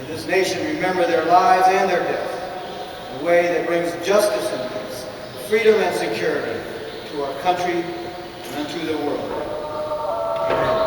and this nation remember their lives and their death in a way that brings justice and peace, freedom and security to our country and to the world. Amen.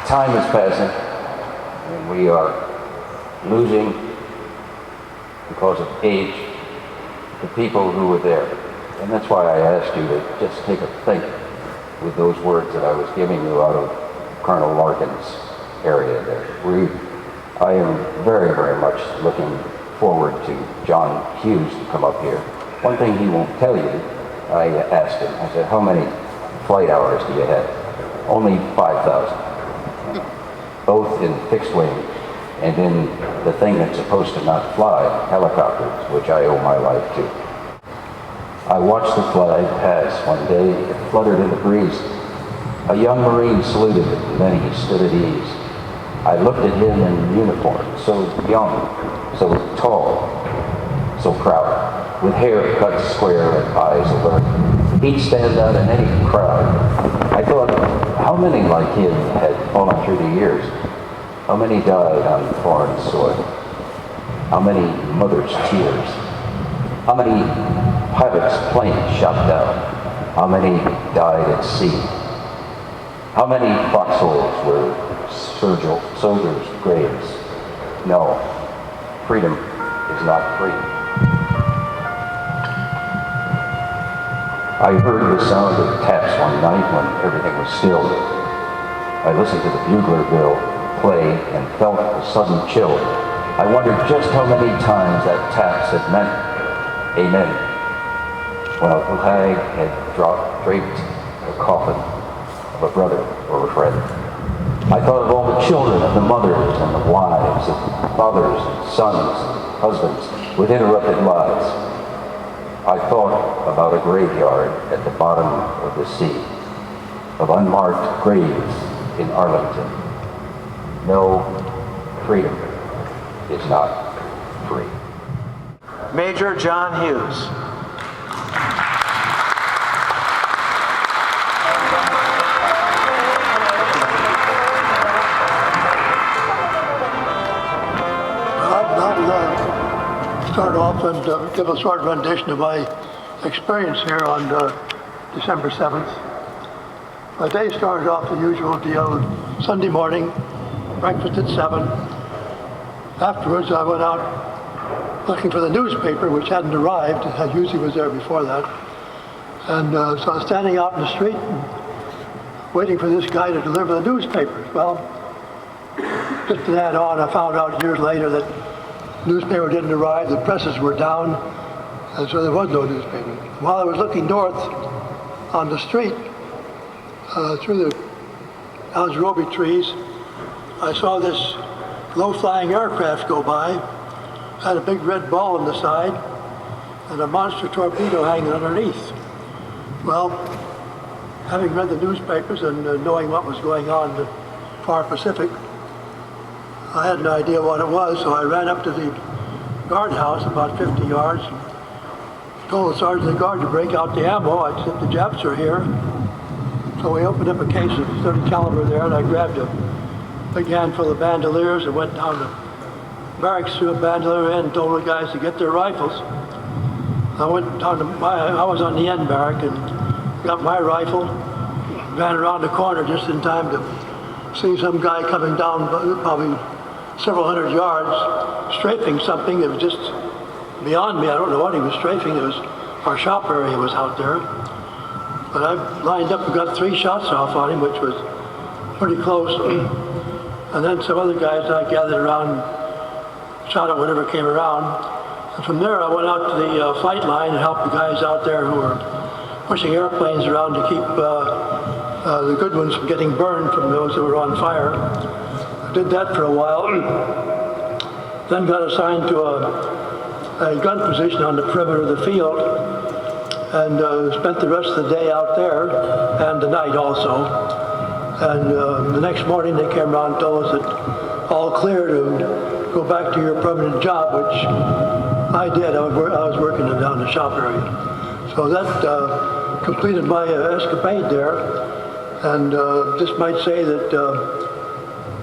Time is passing, and we are losing, because of age, the people who were there. And that's why I asked you to just take a think with those words that I was giving you out of Colonel Larkin's area there. I am very, very much looking forward to John Hughes to come up here. One thing he won't tell you, I asked him, I said, how many flight hours do you have? Only 5,000. Both in fixed wing and in the thing that's supposed to not fly, helicopters, which I owe my life to. I watched the flag pass one day. It fluttered in the breeze. A young Marine saluted it, and then he stood at ease. I looked at him in uniform, so young, so tall, so proud, with hair cut square and eyes alert. He'd stand out in any crowd. I thought, how many like him had fallen through the years? How many died on foreign soil? How many mothers' tears? How many pilots' planes shot down? How many died at sea? How many foxholes were soldiers' graves? No, freedom is not free. I heard the sound of taps one night when everything was still. I listened to the bugler bill play and felt a sudden chill. I wondered just how many times that taps had meant amen, when a flag had draped the coffin of a brother or a friend. I thought of all the children, of the mothers and the wives, of fathers and sons and husbands with interrupted lives. I thought about a graveyard at the bottom of the sea, of unmarked graves in Arlington. No, freedom is not free. Major John Hughes. Start off and give a short rendition of my experience here on December 7th. My day started off the usual deal, Sunday morning, breakfast at 7. Afterwards, I went out looking for the newspaper, which hadn't arrived. I usually was there before that. And so I was standing out in the street and waiting for this guy to deliver the newspapers. Well, just to add on, I found out years later that newspaper didn't arrive, the presses were down, and so there was no newspaper. While I was looking north on the street, through the algarobi trees, I saw this low-flying aircraft go by, had a big red ball on the side, and a monster torpedo hanging underneath. Well, having read the newspapers and knowing what was going on in the far Pacific, I had no idea what it was, so I ran up to the guardhouse about 50 yards and told the sergeant of the guard to break out the ammo. I said, the Japs are here. So we opened up a case of 30 caliber there, and I grabbed a big handful of bandoliers and went down to barracks, threw a bandolier in, and told the guys to get their rifles. I went down to I was on the end barrack and got my rifle, ran around the corner just in time to see some guy coming down probably several hundred yards, strafing something. It was just beyond me. I don't know what he was strafing. It was our shop area was out there. But I lined up and got 3 shots off on him, which was pretty close. And then some other guys I gathered around, shot at whatever came around. And from there I went out to the flight line and helped the guys out there who were pushing airplanes around to keep the good ones from getting burned from those that were on fire. I did that for a while. Then got assigned to a gun position on the perimeter of the field. and spent the rest of the day out there and the night also. And the next morning they came around and told us that all clear to go back to your permanent job, which I did. I was working down the shop area. So that completed my escapade there. And just might say that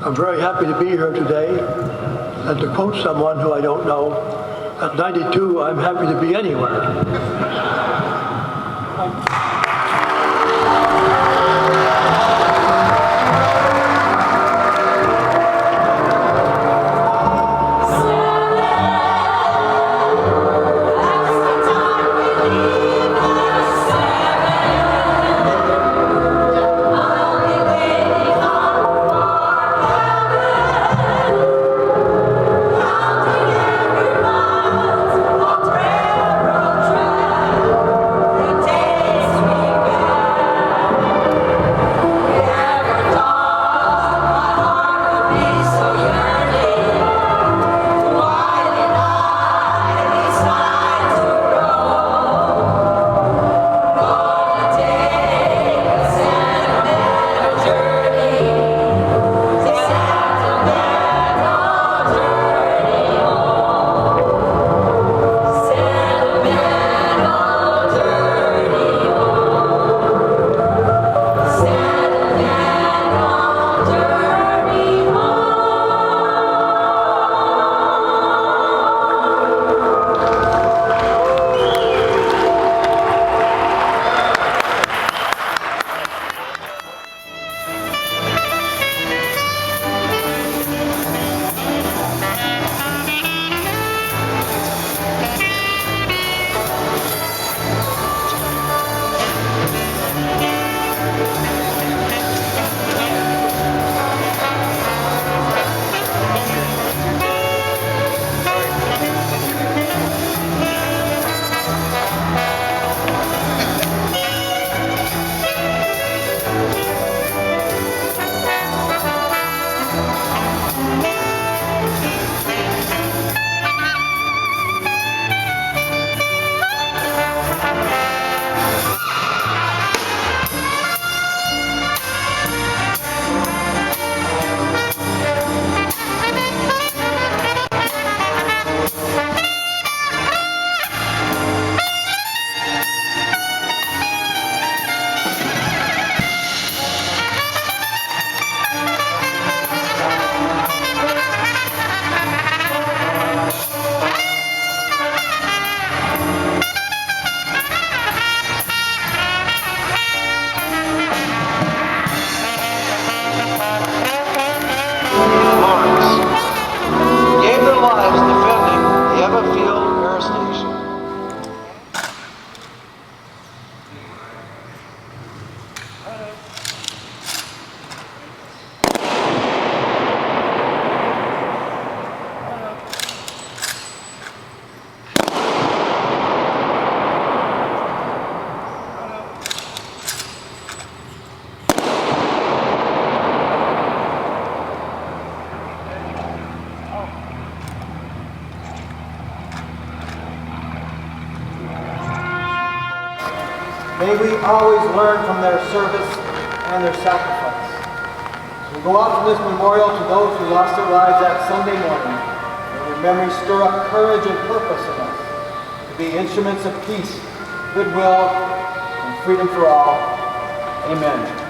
I'm very happy to be here today. And to quote someone who I don't know, at 92, I'm happy to be anywhere. May we always learn from their service and their sacrifice. As we go out from this memorial to those who lost their lives that Sunday morning, may their memories stir up courage and purpose in us to be instruments of peace, goodwill, and freedom for all. Amen.